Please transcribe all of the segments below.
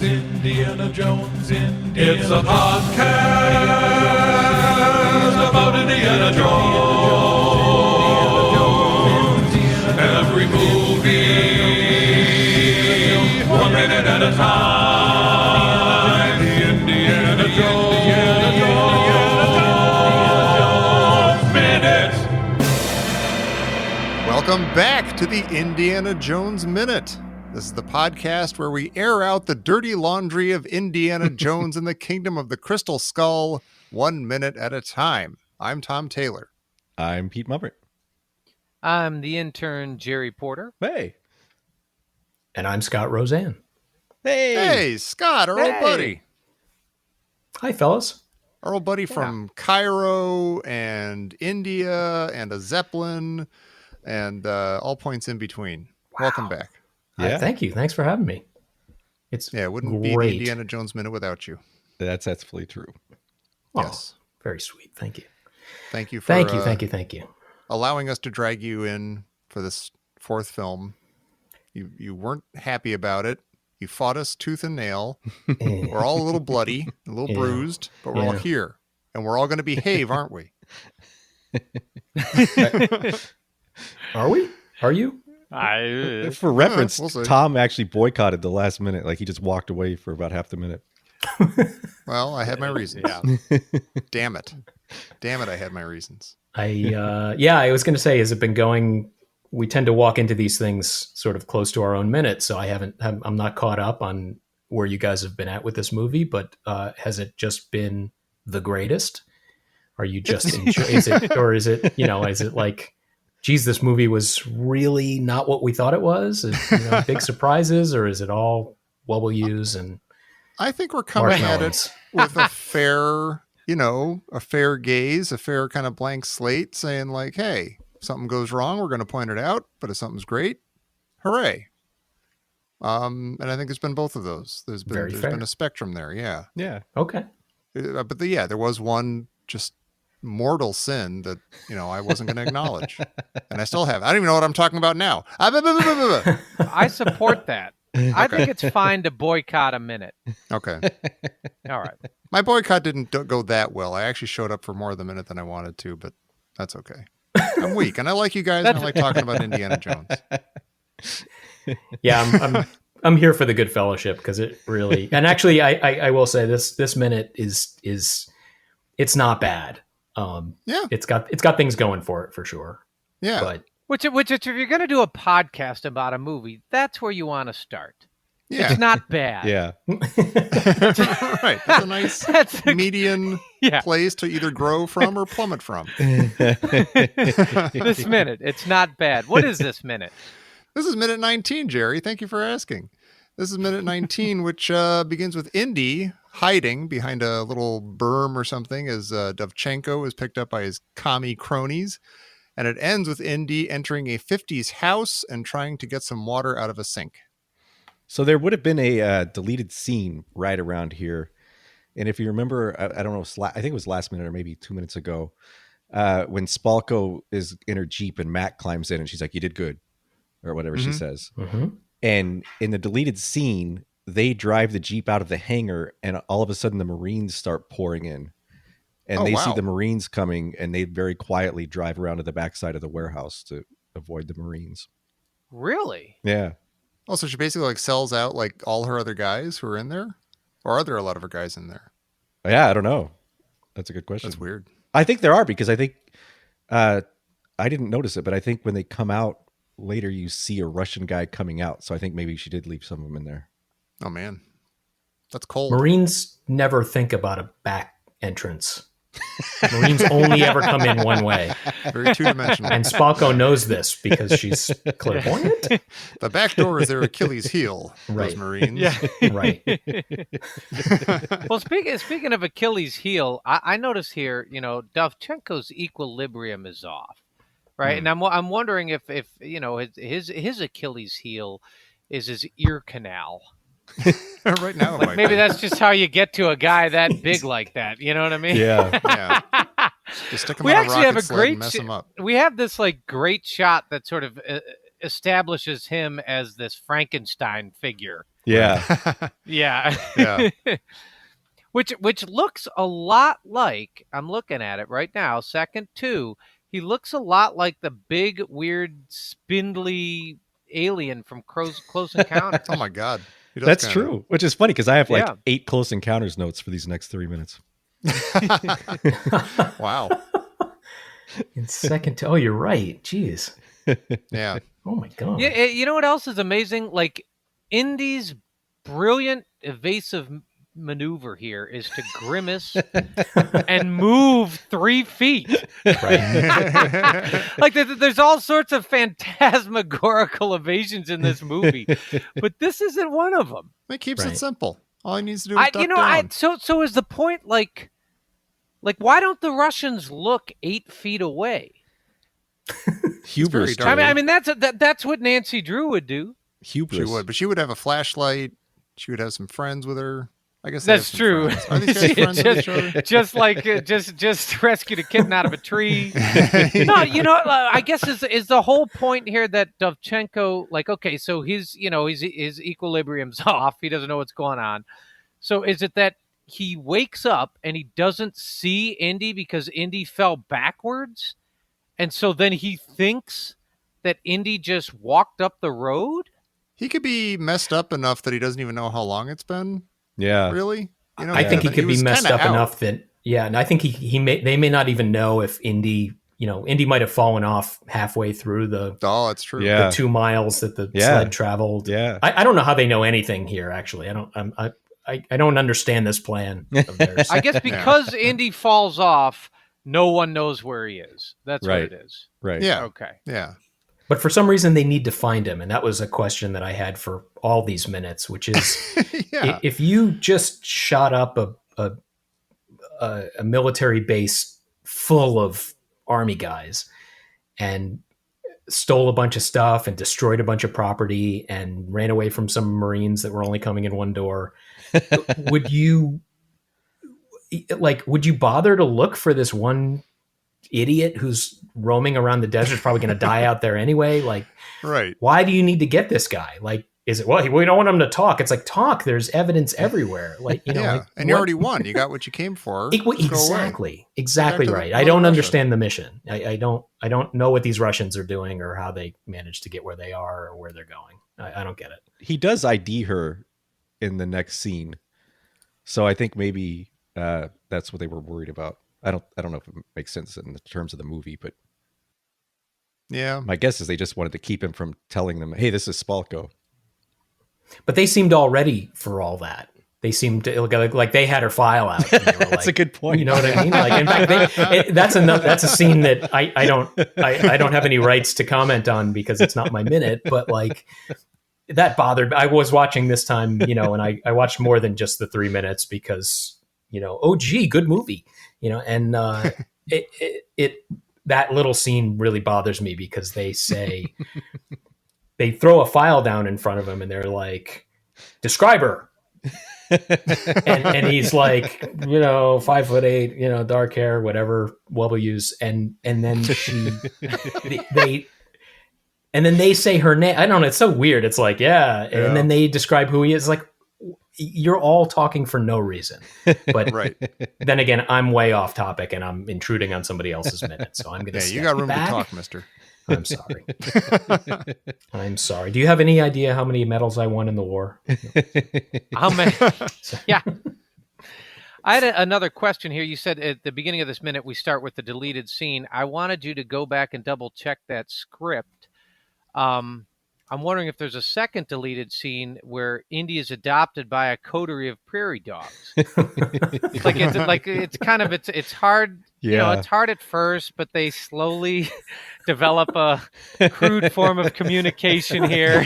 Indiana Jones, Indiana It's a podcast about Indiana Jones. Every movie, 1 minute at a time. Indiana Jones Minute. Welcome back to the Indiana Jones Minute. This is the podcast where we air out the dirty laundry of Indiana Jones and the Kingdom of the Crystal Skull 1 minute at a time. I'm Tom Taylor. I'm Pete Muppert. I'm the intern, Jerry Porter. Hey. And I'm Scott Rosann. Hey, Scott, our old buddy. Hi, fellas. Our old buddy from Cairo and India and a Zeppelin and all points in between. Wow. Welcome back. Yeah. Thank you. Thanks for having me. It wouldn't be the Indiana Jones Minute without you. That's fully true. Oh, yes. Very sweet. Thank you. Thank you for thank you. allowing us to drag you in for this fourth film. You weren't happy about it. You fought us tooth and nail. We're all a little bloody, a little bruised, but we're all here. And we're all going to behave, aren't we? Are we? Are you? For reference, we'll see. Tom actually boycotted the last minute. Like he just walked away for about half the minute. Well, I had my reasons. Damn it, I had my reasons. I was going to say, has it been going? We tend to walk into these things sort of close to our own minute, so I'm not caught up on where you guys have been at with this movie. But has it just been the greatest? Are you just is it like, geez, this movie was really not what we thought it was? Big surprises, or is it all W's and I think we're coming at it with a fair gaze, a fair kind of blank slate, saying like, hey, if something goes wrong, we're going to point it out. But if something's great, hooray. And I think it's been both of those. There's been a spectrum there. Yeah. Yeah. Okay. But there was one just mortal sin that I wasn't going to acknowledge, and I still have. I don't even know what I'm talking about now. I support that. I think it's fine to boycott a minute. Okay. All right. My boycott didn't go that well. I actually showed up for more of the minute than I wanted to, but that's okay. I'm weak, and I like you guys, and I like talking about Indiana Jones. Yeah, I'm here for the good fellowship because it really. And actually, I will say this minute is it's not bad. It's got things going for it for sure. Yeah. But Which if you're going to do a podcast about a movie, that's where you want to start. Yeah. It's not bad. Yeah. Right. That's a nice median place to either grow from or plummet from. This minute, it's not bad. What is this minute? This is minute 19, Jerry. Thank you for asking. This is minute 19, which begins with Indy hiding behind a little berm or something as Dovchenko is picked up by his commie cronies. And it ends with Indy entering a 50s house and trying to get some water out of a sink. So there would have been a deleted scene right around here. And if you remember, I don't know, I think it was last minute or maybe 2 minutes ago, when Spalko is in her Jeep and Matt climbs in and she's like, "You did good," or whatever she says. Mm-hmm. And in the deleted scene, they drive the Jeep out of the hangar and all of a sudden the Marines start pouring in. And they see the Marines coming and they very quietly drive around to the backside of the warehouse to avoid the Marines. Really? Yeah. Oh, so she basically like sells out like all her other guys who are in there? Or are there a lot of her guys in there? Yeah, I don't know. That's a good question. That's weird. I think there are because I think, I didn't notice it, but I think when they come out later, you see a Russian guy coming out. So I think maybe she did leave some of them in there. Oh, man. That's cold. Marines never think about a back entrance. Marines only ever come in one way. Very two-dimensional. And Spalko knows this because she's clairvoyant. The back door is their Achilles heel, right. Those Marines. Yeah. Right. Well, speaking of Achilles heel, I notice here, Dovchenko's equilibrium is off, right? And I'm wondering if his Achilles heel is his ear canal. Right now, like maybe that's just how you get to a guy that big like that. You know what I mean? Yeah. Just stick him on a rocket sled and mess him up. We have this like great shot that sort of establishes him as this Frankenstein figure. Yeah. Yeah. Yeah. Which looks a lot like, I'm looking at it right now, second 2, he looks a lot like the big, weird, spindly alien from Close Encounters. Oh my God. He does That's kinda. true, which is funny because I have like Yeah. 8 Close Encounters notes for these next 3 minutes. Wow. In second to, oh, you're right. Jeez. Yeah. Oh my God. Yeah, you know what else is amazing? Like, Indy's brilliant evasive maneuver here is to grimace and move 3 feet. Right. Like, there's all sorts of phantasmagorical evasions in this movie, but this isn't one of them. It keeps Right. it simple. All he needs to do is duck down. So is the point like why don't the Russians look 8 feet away? very Hubris. dark. I mean that's what Nancy Drew would do. Hubris. She would, but she would have a flashlight. She would have some friends with her. I guess they have That's some true. friends. Are these guys friends with each other? Just like just rescued a kitten out of a tree. No, I guess is the whole point here that Dovchenko, like, okay, so his equilibrium's off. He doesn't know what's going on. So is it that he wakes up and he doesn't see Indy because Indy fell backwards, and so then he thinks that Indy just walked up the road? He could be messed up enough that he doesn't even know how long it's been. Yeah. Really? I think he could be was messed kinda up out. enough that, yeah, and I think they may not even know if Indy, Indy might have fallen off halfway through the Oh, that's true. Yeah. 2 miles that the Yeah. sled traveled. Yeah. I don't know how they know anything here. Actually, I don't understand this plan of theirs. I guess because Indy falls off, no one knows where he is. That's Right. what it is. Right. Yeah. Okay. Yeah. But for some reason, they need to find him, and that was a question that I had for all these minutes, which is, Yeah. if you just shot up a military base full of army guys and stole a bunch of stuff and destroyed a bunch of property and ran away from some Marines that were only coming in one door, would you bother to look for this one idiot who's roaming around the desert, probably going to die out there anyway? Like, Right. why do you need to get this guy? Like, is it, well, we don't want him to talk? It's like, talk. There's evidence everywhere. Like, Yeah. like, And you what- already won. You got what you came for. Just go away. Exactly to right. the I don't Russia. understand the mission. I don't know what these Russians are doing or how they managed to get where they are or where they're going. I don't get it. He does ID her in the next scene. So I think maybe that's what they were worried about. I don't know if it makes sense in the terms of the movie, but Yeah. my guess is they just wanted to keep him from telling them, "Hey, this is Spalko." But they seemed all ready for all that. They seemed to like they had her file out. And they were That's like, a good point. You know what I mean? Like, in fact, that's a scene that I don't have any rights to comment on because it's not my minute. But like, that bothered me. I was watching this time, and I watched more than just the 3 minutes because, oh gee, good movie, and that little scene really bothers me because they say they throw a file down in front of him and they're like, describe her. and he's like, 5'8", dark hair, whatever W's, and then they say her name. I don't know. It's so weird. It's like, yeah. And then they describe who he is. Like, you're all talking for no reason. But Right. then again, I'm way off topic and I'm intruding on somebody else's minute. So I'm going to Yeah. You got room to talk, mister. I'm sorry. I'm sorry. Do you have any idea how many medals I won in the war? How many? Yeah. I had another question here. You said at the beginning of this minute, we start with the deleted scene. I wanted you to go back and double check that script. I'm wondering if there's a second deleted scene where Indy is adopted by a coterie of prairie dogs. it's hard. Yeah. It's hard at first, but they slowly develop a crude form of communication here.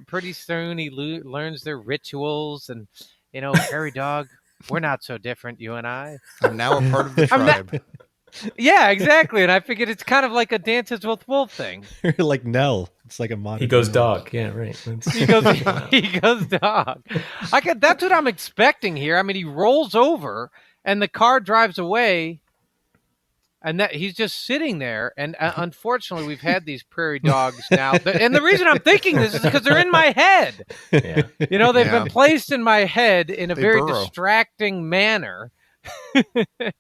Pretty soon he learns their rituals, and prairie dog, we're not so different, you and I. I'm now a part of the tribe. Yeah, exactly. And I figured it's kind of like a Dances with Wolf thing. Like Nell. It's like a modern. He goes dog. Yeah, right. He goes dog. That's what I'm expecting here. I mean, he rolls over and the car drives away. And that he's just sitting there. And unfortunately, we've had these prairie dogs now. And the reason I'm thinking this is because they're in my head. Yeah. You know, they've been placed in my head in a They very burrow. distracting manner.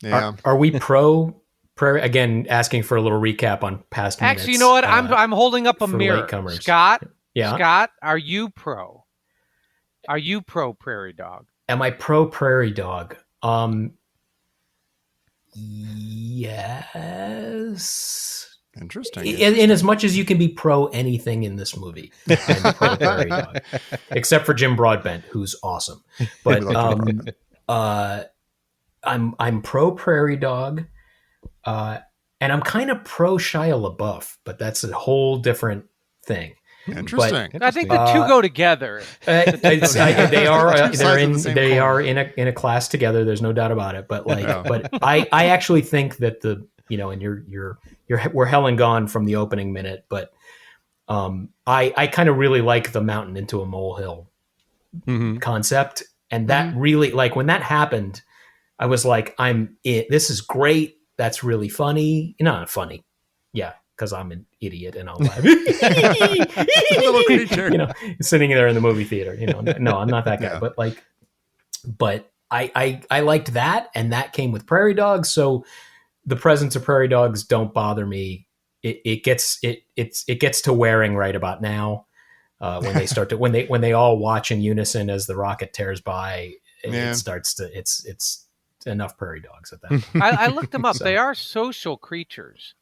Yeah. Are we pro prairie? Again, asking for a little recap on past minutes. Actually, you know what? I'm holding up a for mirror. latecomers. Scott, Yeah. Scott, are you pro? Are you pro prairie dog? Am I pro prairie dog? Yes. Interesting. In as much as you can be pro anything in this movie, I'm pro prairie dog, except for Jim Broadbent, who's awesome. But I'm pro prairie dog, and I'm kind of pro Shia LaBeouf, but that's a whole different thing. Interesting. I think the two go together. They are Two sides of the same they coin. are in a class together. There's no doubt about it. But but I actually think that and we're hell and gone from the opening minute. But I kind of really like the mountain into a molehill concept, and that really, like, when that happened, I was like, this is great. That's really funny. Not funny, yeah, because I'm an idiot and I'll laugh. Little creature. Sitting there in the movie theater. No, I'm not that guy. Yeah. But I liked that, and that came with prairie dogs. So the presence of prairie dogs don't bother me. It gets to wearing right about now when they start to when they all watch in unison as the rocket tears by. It starts to it's enough prairie dogs at that point. I looked them up. They are social creatures.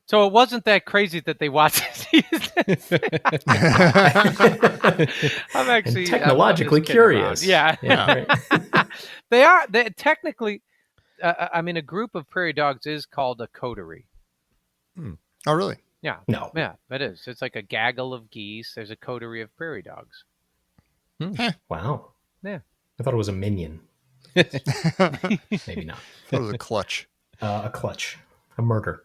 So it wasn't that crazy that they watched this. I'm actually technologically curious. Yeah. Right. They technically. A group of prairie dogs is called a coterie. Oh, really? Yeah. No. Yeah, it is. It's like a gaggle of geese. There's a coterie of prairie dogs. Wow. Yeah. I thought it was a minion. Maybe not. That was a clutch. A clutch. A murder.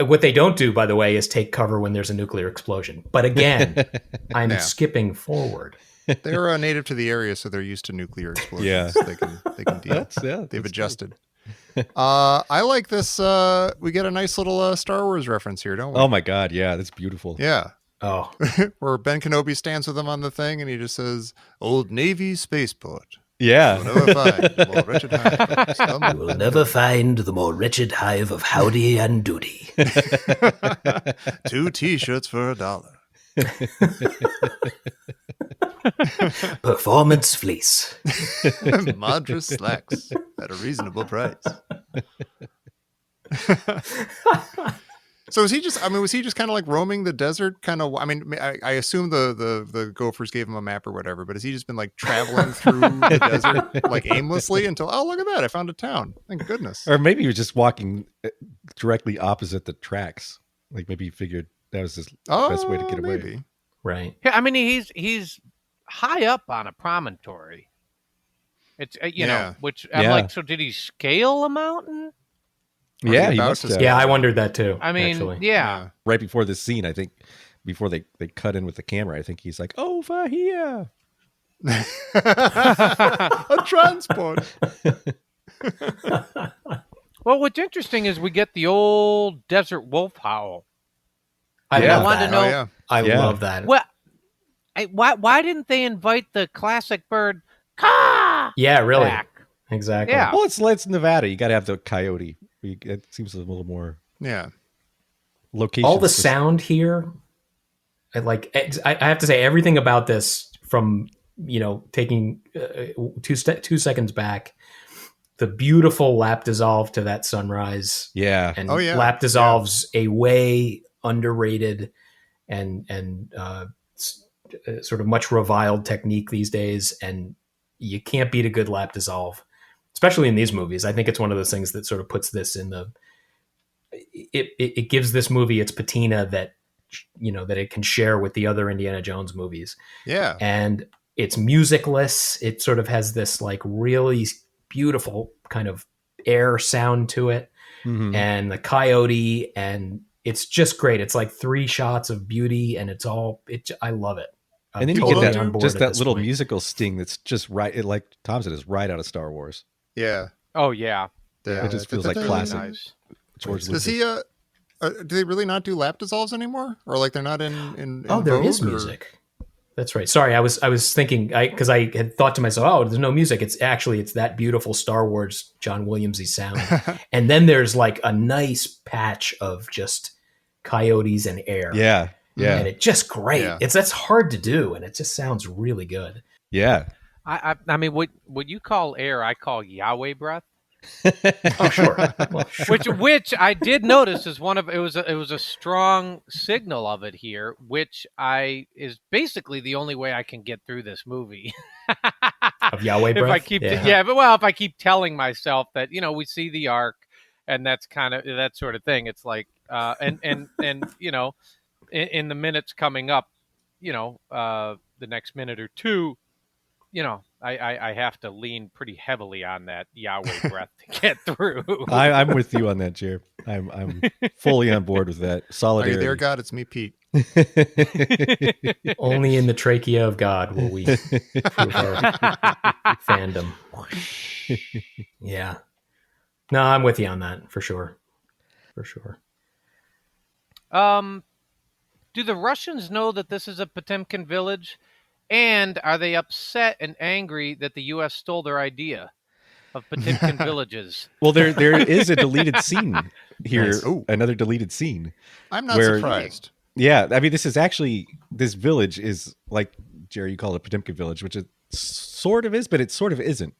What they don't do, by the way, is take cover when there's a nuclear explosion. But again, I'm skipping forward. They're native to the area, so they're used to nuclear explosions. Yeah. They can deal. They've that's adjusted. I like this. We get a nice little Star Wars reference here, don't we? Oh my God. Yeah. That's beautiful. Yeah. Oh, Where Ben Kenobi stands with him on the thing, and he just says, "Old Navy spaceport. Yeah. You'll never find a more wretched hive. you will never find the more wretched hive of howdy and doody." 2 T-shirts for $1. Performance fleece. Madras slacks at a reasonable price. So was he just kind of like roaming the desert? I assume the gophers gave him a map or whatever, but has he just been like traveling through the desert like aimlessly until, oh, look at that, I found a town. Thank goodness. Or maybe he was just walking directly opposite the tracks. Like maybe he figured that was his best way to get away. Maybe. Right. Yeah, he's high up on a promontory. It's which I'm like, so did he scale a mountain? Yeah, he about must to have. scale? Yeah, I wondered that too. Actually. Yeah. Right before this scene, I think, before they cut in with the camera, I think he's like, "Over here." A transport. Well, what's interesting is we get the old desert wolf howl. I I love wanted that. to know. Oh, yeah. I Yeah. love that. Well, why didn't they invite the classic bird? Caw! Yeah, really. Back? Exactly. Yeah. Well, it's Nevada. You got to have the coyote. It seems a little more Yeah. location. All the sound here, I have to say everything about this, from taking 2 seconds back, the beautiful lap dissolve to that sunrise. Yeah. And Oh, yeah. lap dissolves a way underrated and sort of much reviled technique these days, and you can't beat a good lap dissolve, especially in these movies. I think it's one of those things that sort of puts this in it gives this movie its patina that that it can share with the other Indiana Jones movies. Yeah. And it's musicless. It sort of has this like really beautiful kind of air sound to it. Mhm. And the coyote, and it's just great. It's like 3 shots of beauty, and I love it. And then you totally get on that board just at that this little point. musical sting that's just right. It, like Tom said, is right out of Star Wars. Yeah. Oh yeah, yeah. It just feels like Really classic nice. George Does Lucas. he? Do they really not do lap dissolves anymore, or like they're not in Oh, there vogue, is or- music. That's right. Sorry, I was thinking because I had thought to myself, oh, there's no music. It's that beautiful Star Wars John Williamsy sound, and then there's like a nice patch of just coyotes and air. Yeah, yeah, And it's just great. Yeah. That's hard to do, and it just sounds really good. yeah. I mean, what you call air, I call Yahweh breath. Oh, sure. Well, sure. Which I did notice is one of it was a strong signal of it here, which is basically the only way I can get through this movie. Of Yahweh breath. If I keep if I keep telling myself that we see the ark and that's kind of that sort of thing, it's like and in the minutes coming up, the next minute or two, I have to lean pretty heavily on that Yahweh breath to get through. I'm with you on that, Jer. I'm fully on board with that. Are you Solidarity. there, God? It's me, Pete. Only in the trachea of God will we prove our fandom. Yeah. No, I'm with you on that for sure. For sure. Do the Russians know that this is a Potemkin village? And are they upset and angry that the U.S. stole their idea of Potemkin villages? Well, there is a deleted scene here. Nice. Ooh. Another deleted scene. I'm not Where- surprised. Yeah, I mean, this village is like, Jerry, you call it a Potemkin village, which it sort of is, but it sort of isn't.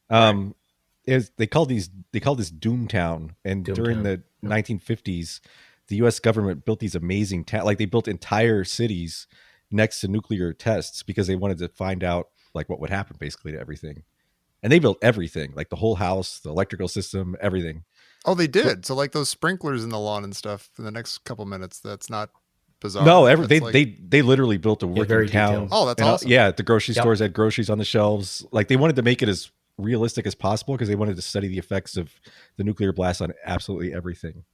They call this Doomtown, and during the 1950s, the U.S. government built these amazing like they built entire cities next to nuclear tests because they wanted to find out like what would happen basically to everything, and they built everything, like the whole house, the electrical system, everything. Oh, they did. So like those sprinklers in the lawn and stuff for the next couple minutes. That's not bizarre. No, That's like- they literally built a working very town. detailed. Oh, that's And, awesome. Yeah, the grocery Yep. stores had groceries on the shelves. Like they wanted to make it as realistic as possible because they wanted to study the effects of the nuclear blast on absolutely everything.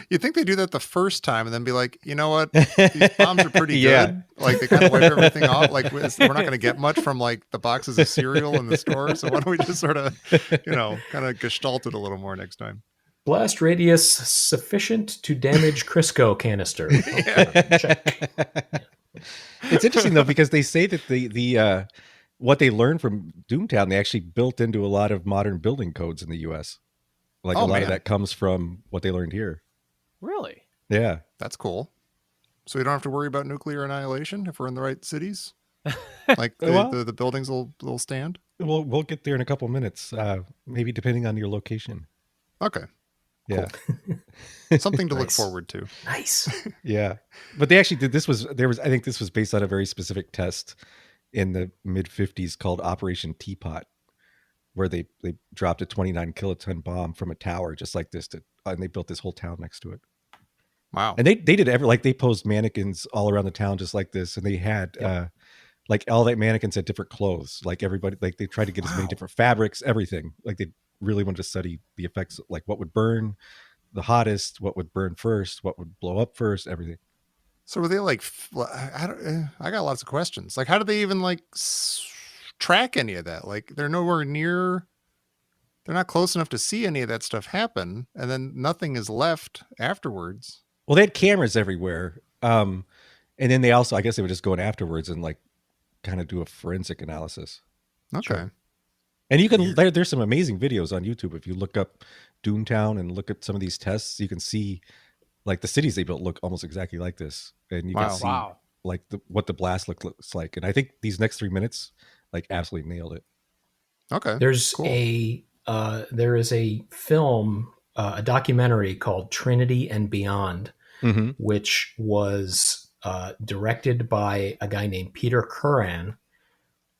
You'd think they do that the first time and then be like, you know what? These bombs are pretty Yeah. good. Like they kind of wipe everything off. Like we're not going to get much from like the boxes of cereal in the store. So why don't we just sort of, kind of gestalt it a little more next time? Blast radius sufficient to damage Crisco canister. Check. It's interesting though because they say that the what they learned from Doomtown they actually built into a lot of modern building codes in the U.S. Like Oh, a lot of man. that comes from what they learned here. Really? Yeah. That's cool. So we don't have to worry about nuclear annihilation if we're in the right cities. Like Well- the buildings will stand. We'll get there in a couple minutes, maybe depending on your location. Okay. Yeah. Something to look Nice. forward to. Nice. Yeah. But they actually did I think this was based on a very specific test in the mid 50s called Operation Teapot, where they dropped a 29 kiloton bomb from a tower just like this and they built this whole town next to it. Wow. And they did like they posed mannequins all around the town just like this, and they had like all that mannequins had different clothes. Like everybody, like they tried to get as many Wow. different fabrics, everything. Like they really wanted to study the effects, like what would burn the hottest, what would burn first, what would blow up first, everything. So were they like? I got lots of questions. Like, how do they even like track any of that? Like, they're nowhere near. They're not close enough to see any of that stuff happen, and then nothing is left afterwards. Well, they had cameras everywhere, and then they also, I guess, they would just go in afterwards and like kind of do a forensic analysis. Okay. And you can there's some amazing videos on YouTube if you look up Doomtown and look at some of these tests. You can see like the cities they built look almost exactly like this, and you Wow. can see Wow. like what the blast looks like. And I think these next 3 minutes like absolutely nailed it. Okay. There's Cool. there is a film, a documentary called Trinity and Beyond, Mm-hmm. which was directed by a guy named Peter Curran.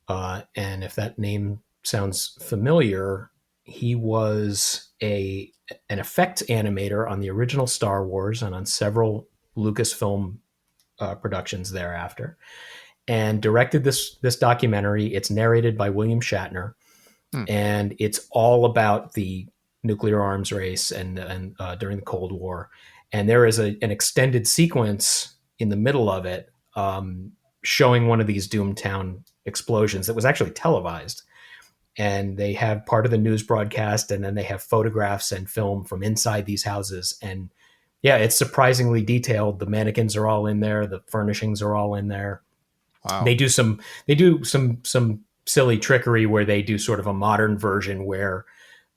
And if that name sounds familiar, he was an effects animator on the original Star Wars and on several Lucasfilm productions thereafter, and directed this documentary. It's narrated by William Shatner, and it's all about the nuclear arms race and during the Cold War. And there is an extended sequence in the middle of it showing one of these Doomtown explosions that was actually televised. And they have part of the news broadcast, and then they have photographs and film from inside these houses. And yeah, it's surprisingly detailed. The mannequins are all in there. The furnishings are all in there. Wow. They do some silly trickery where they do sort of a modern version where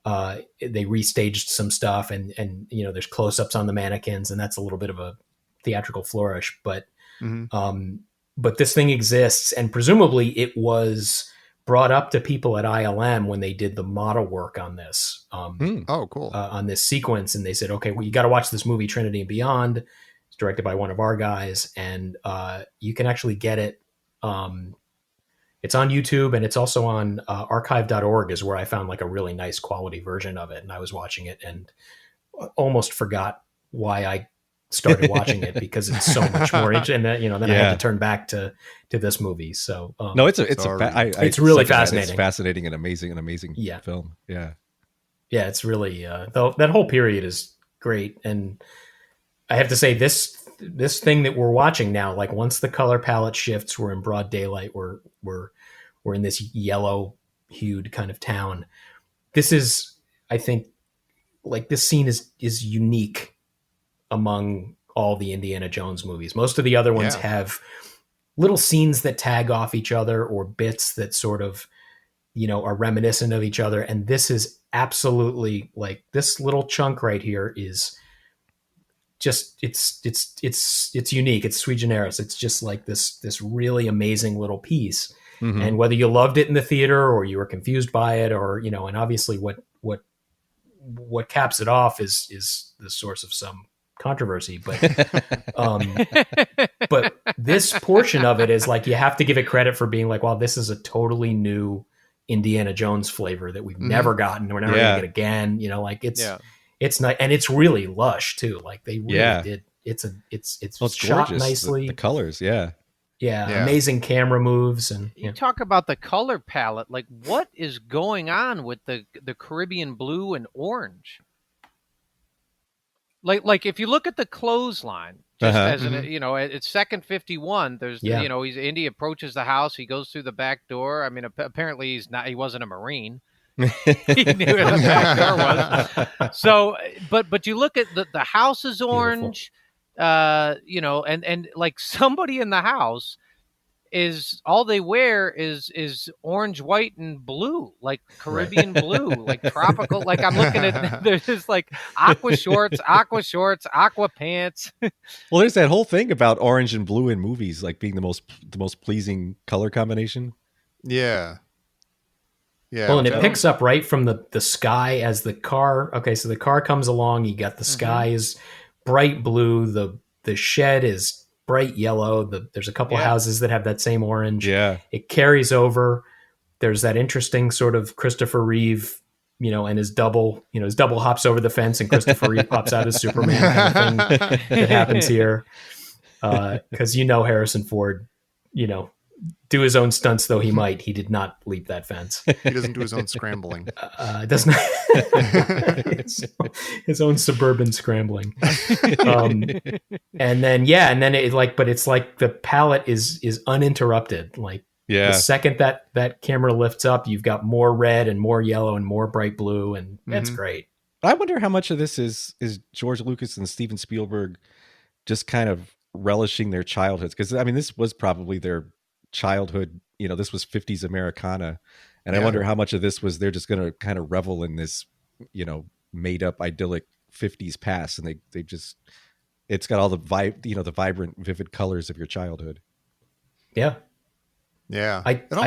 they restaged some stuff, and there's close-ups on the mannequins, and that's a little bit of a theatrical flourish. But but this thing exists, and presumably it was brought up to people at ILM when they did the model work on this. Oh, cool. On this sequence, and they said, okay, well, you got to watch this movie Trinity and Beyond. It's directed by one of our guys, and you can actually get it. It's on YouTube, and it's also on archive.org is where I found like a really nice quality version of it. And I was watching it and almost forgot why I started watching it, because it's so much more interesting. And then I had to turn back to this movie. So no, it's really fascinating. It's fascinating and amazing film. Yeah. Yeah. It's really, that whole period is great. And I have to say this thing that we're watching now, like once the color palette shifts, we're in broad daylight, we're in this yellow hued kind of town. This is, I think, like this scene is unique among all the Indiana Jones movies. Most of the other ones have little scenes that tag off each other or bits that sort of, are reminiscent of each other. And this is absolutely like this little chunk right here is just, it's unique. It's sui generis. It's just like this really amazing little piece. Mm-hmm. And whether you loved it in the theater or you were confused by it, or, and obviously what caps it off is the source of some controversy, but this portion of it is like, you have to give it credit for being like, wow, this is a totally new Indiana Jones flavor that we've never gotten. We're never going to get again. It's nice. And it's really lush too. Like they really did. It's shot gorgeous. Nicely. The colors. Yeah. Amazing camera moves. And you talk about the color palette. Like, what is going on with the Caribbean blue and orange? Like if you look at the clothesline, just as an, it's second 51. There's Indy approaches the house. He goes through the back door. I mean, apparently he wasn't a Marine. He knew where the back door was. So, but you look at the house is orange. And like somebody in the house is all they wear is orange, white, and blue, like Caribbean blue, like tropical. Like I'm looking at, there's just like aqua shorts, aqua pants. Well, there's that whole thing about orange and blue in movies, like being the most pleasing color combination. Yeah. Well, and it picks up right from the sky as the car. Okay, so the car comes along. You got the sky is bright blue. The shed is bright yellow. There's a couple houses that have that same orange. Yeah. It carries over. There's that interesting sort of Christopher Reeve, and his double hops over the fence and Christopher Reeve pops out as Superman kind of thing that happens here. Because Harrison Ford, do his own stunts, though he might. He did not leap that fence. He doesn't do his own scrambling. Does not his own suburban scrambling. And then it but it's like the palette is uninterrupted. Like the second that camera lifts up, you've got more red and more yellow and more bright blue, and that's great. I wonder how much of this is George Lucas and Steven Spielberg just kind of relishing their childhoods, because I mean this was probably their childhood. This was 50s Americana, and I wonder how much of this was they're just going to kind of revel in this made up idyllic 50s past, and they just, it's got all the the vibrant vivid colors of your childhood. I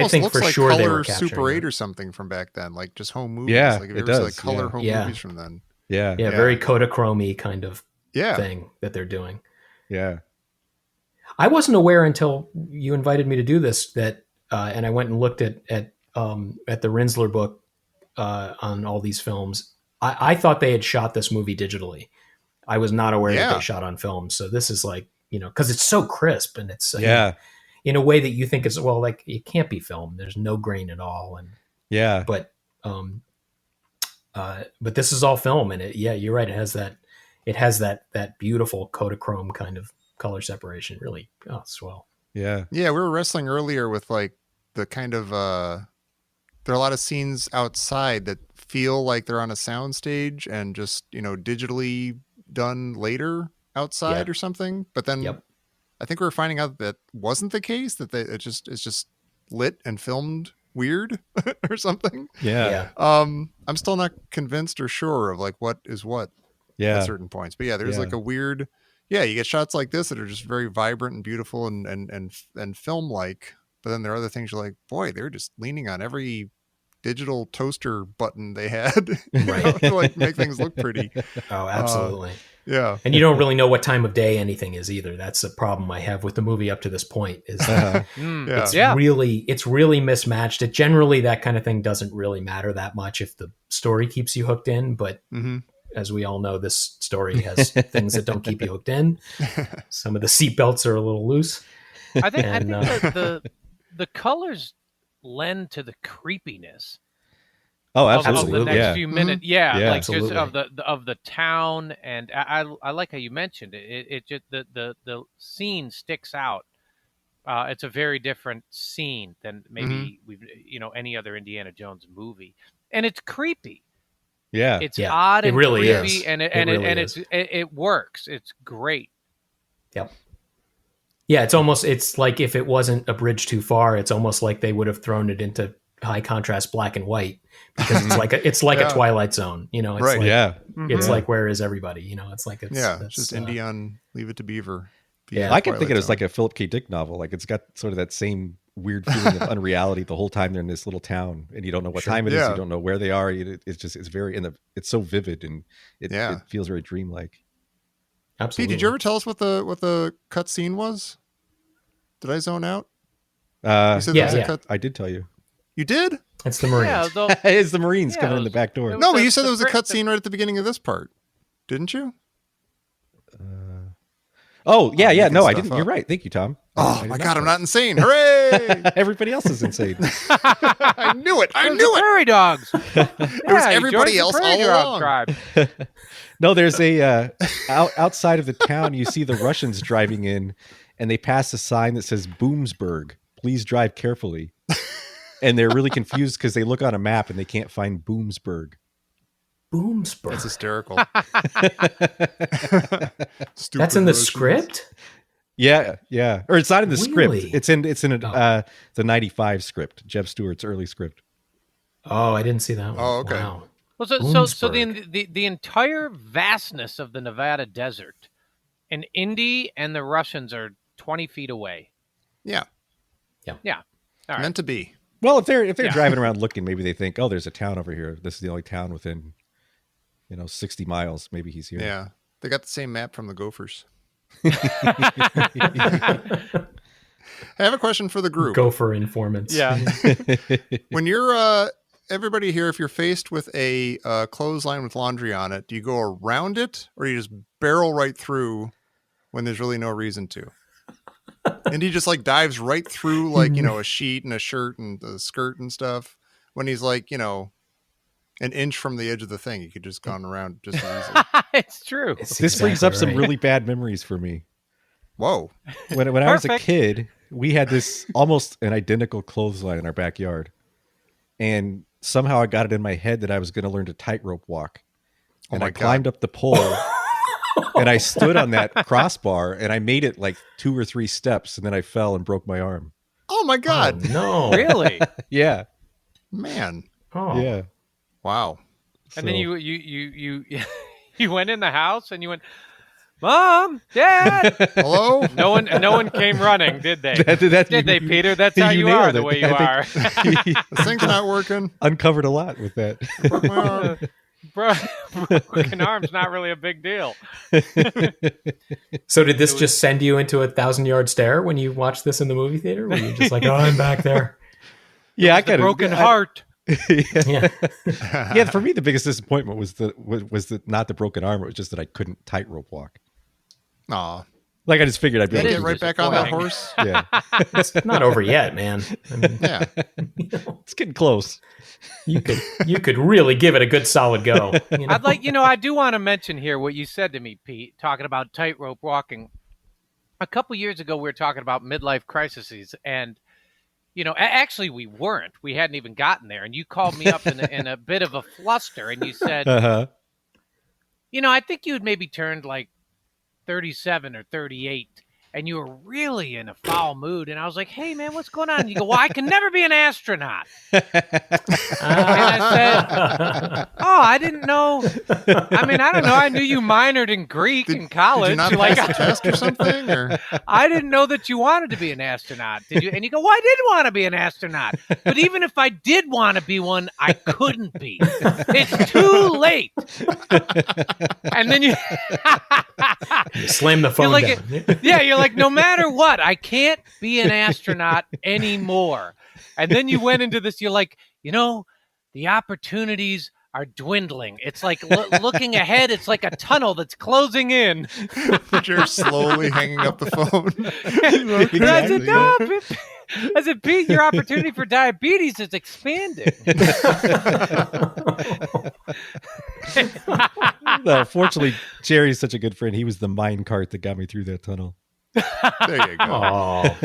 think looks for sure Color they were Super 8 that. or something from back then, like just home movies. Like if it was does. like color home movies from then. Very Kodachrome-y kind of thing that they're doing. I wasn't aware until you invited me to do this that, and I went and looked at the Rinsler book on all these films. I thought they had shot this movie digitally. I was not aware that they shot on film. So this is like, because it's so crisp and it's in a way that you think is, well, like it can't be film. There's no grain at all. And but this is all film, and you're right. It has that beautiful Kodachrome kind of color separation. Really, swell. Yeah. Yeah, we were wrestling earlier with like the kind of there are a lot of scenes outside that feel like they're on a soundstage and just, digitally done later outside Yeah. or something. But then Yep. I think we were finding out that wasn't the case, that it's just lit and filmed weird or something. Yeah. I'm still not convinced or sure of like what is what Yeah. at certain points. But yeah, there's like a weird, you get shots like this that are just very vibrant and beautiful and film like. But then there are other things you're like, boy, they're just leaning on every digital toaster button they had to like make things look pretty. Oh, absolutely. Yeah. And you don't really know what time of day anything is either. That's a problem I have with the movie up to this point. Is it's really mismatched. It generally, that kind of thing doesn't really matter that much if the story keeps you hooked in. But as we all know, this story has things that don't keep you hooked in. Some of the seatbelts are a little loose. I think the colors lend to the creepiness. Oh, Of absolutely. the next few minutes, like absolutely. just of the town, and I like how you mentioned it. It just the scene sticks out. It's a very different scene than maybe we've any other Indiana Jones movie, and it's creepy. Yeah, It's odd and it really creepy, is. and It it works. It's great. Yep. Yeah, it's like if it wasn't a bridge too far, it's almost like they would have thrown it into high contrast black and white, because it's like a Twilight Zone. It's right. like, it's Yeah. like, where is everybody? It's like It's just Indy on Leave It to Beaver. Yeah. I can think of it as like a Philip K. Dick novel. Like it's got sort of that same weird feeling of unreality the whole time they're in this little town, and you don't know what time it is. You don't know where they are. It's very it's so vivid, and it feels very dreamlike. Absolutely. Pete, did you ever tell us what the cut scene was? Did I zone out? You said there was a cut. I did tell you. You did? It's the Marines. It's the Marines coming in the back door. No, but you said there was a cut scene right at the beginning of this part, didn't you? No, I didn't. Up. You're right. Thank you, Tom. Oh my God, I'm not insane! Hooray! Everybody else is insane. I knew it. Prairie dogs. It was everybody else all along. Tribe. No, there's a outside of the town. You see the Russians driving in, and they pass a sign that says "Boomsburg. Please drive carefully." And they're really confused because they look on a map and they can't find Boomsburg. Boomsburg. That's hysterical. That's in the script? Yeah. Or it's not in the Really? script. It's in the 95 script, Jeff Stewart's early script. Oh, I didn't see that one. Oh, okay. Wow. Well, so the entire vastness of the Nevada desert, and Indy and the Russians are 20 feet away. Yeah. All right. Meant to be. Well, if they're driving around looking, maybe they think, oh, there's a town over here. This is the only town within 60 miles. Maybe he's here. Yeah. They got the same map from the Gophers. I have a question for the group. Gopher informants. Yeah. When you're everybody here, if you're faced with a clothesline with laundry on it, do you go around it, or do you just barrel right through when there's really no reason to? And he just like dives right through like, a sheet and a shirt and a skirt and stuff, when he's like, an inch from the edge of the thing. He could just gone around just as easily. It's true. This brings up some really bad memories for me. Whoa. When I was a kid, we had this almost an identical clothesline in our backyard. And somehow I got it in my head that I was going to learn to tightrope walk. And I climbed up the pole and I stood on that crossbar and I made it like 2 or 3 steps, and then I fell and broke my arm. Oh my God. Oh, no. Really? Yeah. Man. Oh. Yeah. Wow. And then you you went in the house and you went, Mom, Dad. Hello? No one came running, did they? Did they, Peter? That's how you nailed are, it. the way you are. This thing's not working. Uncovered a lot with that. Broke my arm. Broken arm's not really a big deal. So did this just send you into 1,000-yard stare when you watched this in the movie theater? Were you just like, oh, I'm back there? Yeah, I got a broken heart. Yeah. Yeah, for me the biggest disappointment was not the broken arm. It was just that I couldn't tightrope walk. Aw. Like I just figured I'd be able to Get right back on that horse. Yeah, It's not over yet, man. I mean, Yeah. it's getting close. you could really give it a good solid go. I do want to mention here what you said to me, Pete, talking about tightrope walking. a couple years ago we were talking about midlife crises, and actually we weren't. We hadn't even gotten there, and you called me up in a bit of a fluster, and you said, Uh-huh. I think you had maybe turned like 37 or 38, and you were really in a foul mood. And I was like, hey, man, what's going on? And you go, well, I can never be an astronaut. And I said, oh, I didn't know. I mean, I don't know. I knew you minored in Greek in college. Did you not pass the test or something? Or? I didn't know that you wanted to be an astronaut. Did you? And you go, well, I did want to be an astronaut. But even if I did want to be one, I couldn't be. It's too late. And then you slam the phone down. You're like, no matter what, I can't be an astronaut anymore. And then you went into this, you're like, the opportunities are dwindling. It's like looking ahead. It's like a tunnel that's closing in. But you're slowly hanging up the phone. I said, Pete, your opportunity for diabetes is expanding. No, fortunately, Jerry's such a good friend. He was the mine cart that got me through that tunnel. There you go. Oh,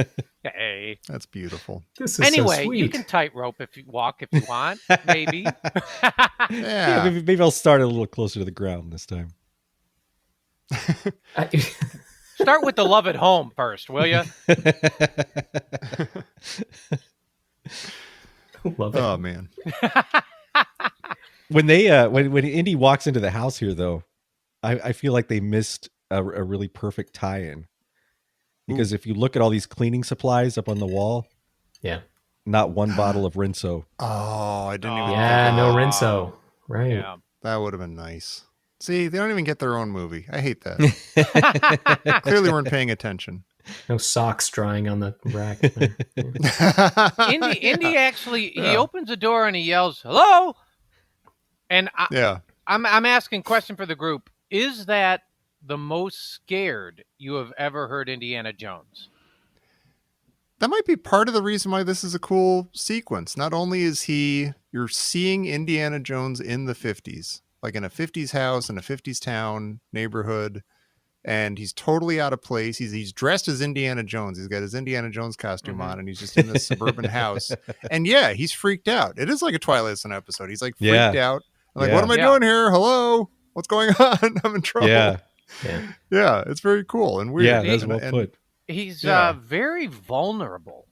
Hey. That's beautiful. this is Anyway, so sweet. you can tightrope if you walk if you want, maybe. Yeah, maybe I'll start a little closer to the ground this time. Start with the love at home first, will you? Love it. Oh man. When Indy walks into the house here, though, I feel like they missed a really perfect tie-in. Because if you look at all these cleaning supplies up on the wall, Yeah. not one bottle of Rinso. Oh, I didn't even. Yeah, no Rinso. Right. Yeah. That would have been nice. See, they don't even get their own movie. I hate that. Clearly weren't paying attention. No socks drying on the rack. Indy actually, he opens the door and he yells, hello? And I'm asking question for the group. Is that the most scared you have ever heard Indiana Jones? That might be part of the reason why this is a cool sequence. Not only is you're seeing Indiana Jones in the 50s, like in a 50s house in a 50s town neighborhood, and he's totally out of place. He's dressed as Indiana Jones. He's got his Indiana Jones costume on, and he's just in this suburban house. And yeah, he's freaked out. It is like a Twilight Zone episode. He's like freaked out. Like, what am I doing here? Hello? What's going on? I'm in trouble. Yeah. Yeah, it's very cool and weird. Yeah, that's well put. He's very vulnerable.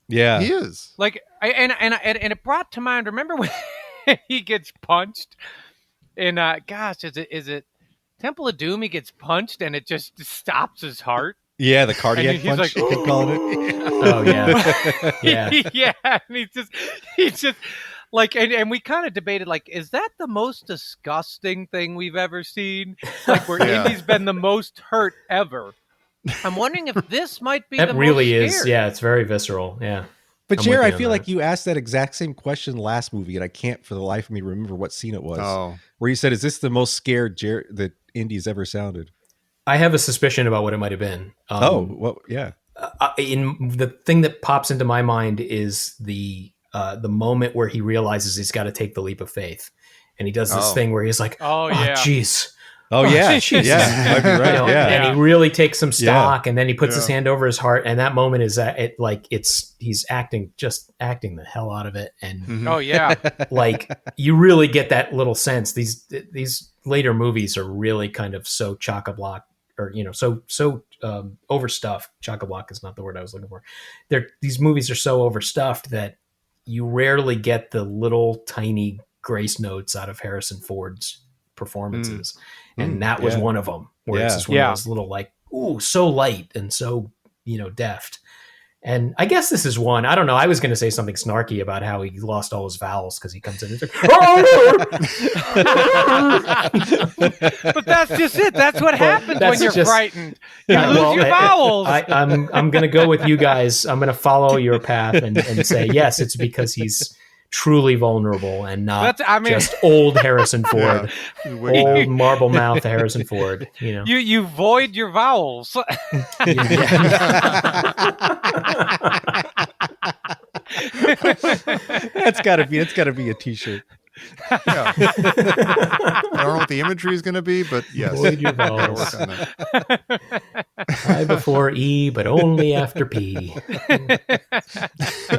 Yeah, he is. Like, and it brought to mind. Remember when he gets punched in? Gosh, is it Temple of Doom? He gets punched and it just stops his heart. Yeah, the cardiac he's punch. like, Keep calling it. Oh yeah, yeah, yeah. And he's just. Like, and we kind of debated, like, is that the most disgusting thing we've ever seen? Like, where Indy's been the most hurt ever. I'm wondering if this might be that the really most is. scared. Yeah, it's very visceral. Yeah. But I'm Jerry, with I you feel on like that. you asked that exact same question last movie, and I can't for the life of me remember what scene it was. Oh. Where you said, "Is this the most scared that Indy's ever sounded?" I have a suspicion about what it might have been. Yeah. In the thing that pops into my mind is the moment where he realizes he's got to take the leap of faith, and he does this thing where he's like, "Oh yeah, jeez." Oh yeah, Jesus. yeah, might be right. You know, Yeah, and he really takes some stock, and then he puts Yeah. his hand over his heart, and that moment is that he's acting the hell out of it, and oh yeah, like you really get that little sense. These later movies are really kind of so chock-a-block, or so overstuffed. Chock-a-block is not the word I was looking for. These movies are so overstuffed that you rarely get the little tiny grace notes out of Harrison Ford's performances. And that was one of them, where it's just one of those little, like, ooh, so light and so, deft. And I guess this is one. I don't know. I was going to say something snarky about how he lost all his vowels because he comes in and like, but that's just it. That's what happens when you're frightened. You lose your vowels. I'm going to go with you guys. I'm going to follow your path and say, yes, it's because he's truly vulnerable and not just old Harrison Ford, old marble mouth Harrison Ford. You void your vowels. It's gotta be a t-shirt. Yeah. I don't know what the imagery is going to be, but yes, Void your gotta vowels. work on that. I before E, but only after P.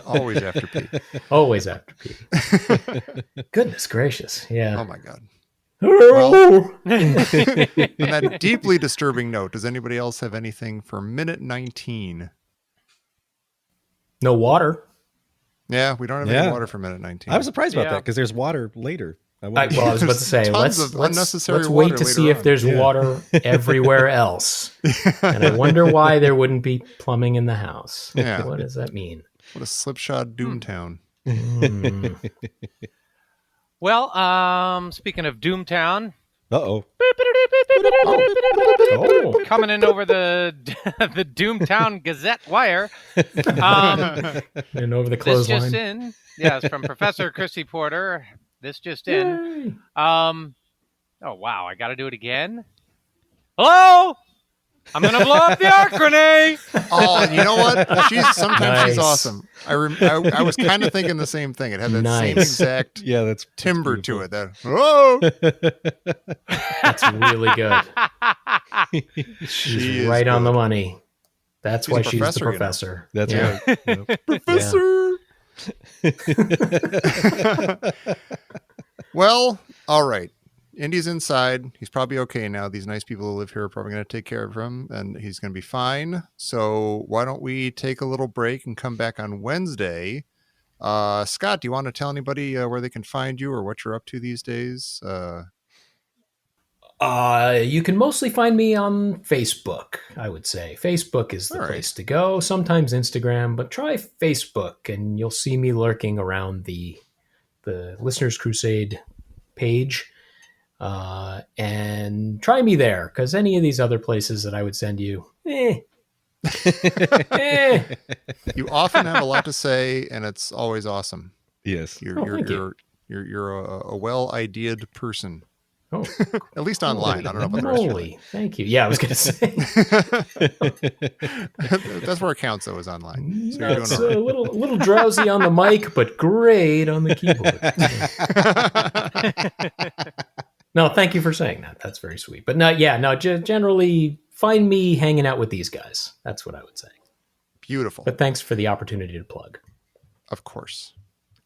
Always after P. Always after P. Goodness gracious. Yeah. Oh my God. Well, on that deeply disturbing note, does anybody else have anything for minute 19? No water. Yeah, we don't have any water for minute 19. I was surprised about that because there's water later. I was about to say, let's wait to see if there's water everywhere else. And I wonder why there wouldn't be plumbing in the house. Yeah. What does that mean? What a slipshod Doomtown. Well, speaking of Doomtown, Uh-oh. Oh. coming in over the the Doomtown Gazette wire. And over the This clothesline. just in. Yes, from Professor Chrissy Porter. This just in. Yay. Oh, wow. I got to do it again? Hello? I'm going to blow up the arc grenade. Oh, and you know what? Sometimes she's Nice. awesome. I was kind of thinking the same thing. It had that same Nice. exact That's timbre to it. That, oh! That's really good. She She's is right on good. the money. That's She's why a she's the professor, you know. professor. That's right. Yep. Professor! Well, all right. Indy's inside. He's probably okay now. These nice people who live here are probably going to take care of him, and he's going to be fine. So why don't we take a little break and come back on Wednesday? Scott, do you want to tell anybody where they can find you or what you're up to these days? You can mostly find me on Facebook, I would say. Facebook is the All right. place to go. Sometimes Instagram, but try Facebook and you'll see me lurking around the Listeners Crusade page. And try me there, because any of these other places that I would send you, You often have a lot to say, and it's always awesome. Yes. Thank you. You're a well-ideaed person. Oh, At least online. I don't know about the rest of your life. moly. Thank you. Yeah, I was going to say. That's where it counts, though, is online. So you're That's doing all a little drowsy on the mic, but great on the keyboard. No, thank you for saying that. That's very sweet. But generally find me hanging out with these guys. That's what I would say. Beautiful. But thanks for the opportunity to plug. Of course.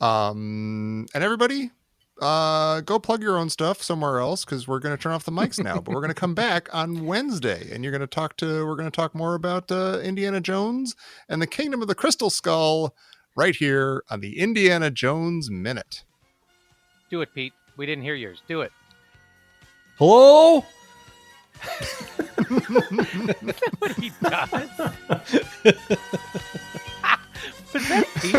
And everybody, go plug your own stuff somewhere else, because we're going to turn off the mics now. But we're going to come back on Wednesday, and we're going to talk more about Indiana Jones and the Kingdom of the Crystal Skull right here on the Indiana Jones Minute. Do it, Pete. We didn't hear yours. Do it. Hello? What he does. Was that Pete?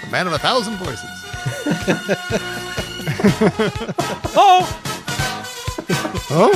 The man of 1,000 voices. Oh! Huh?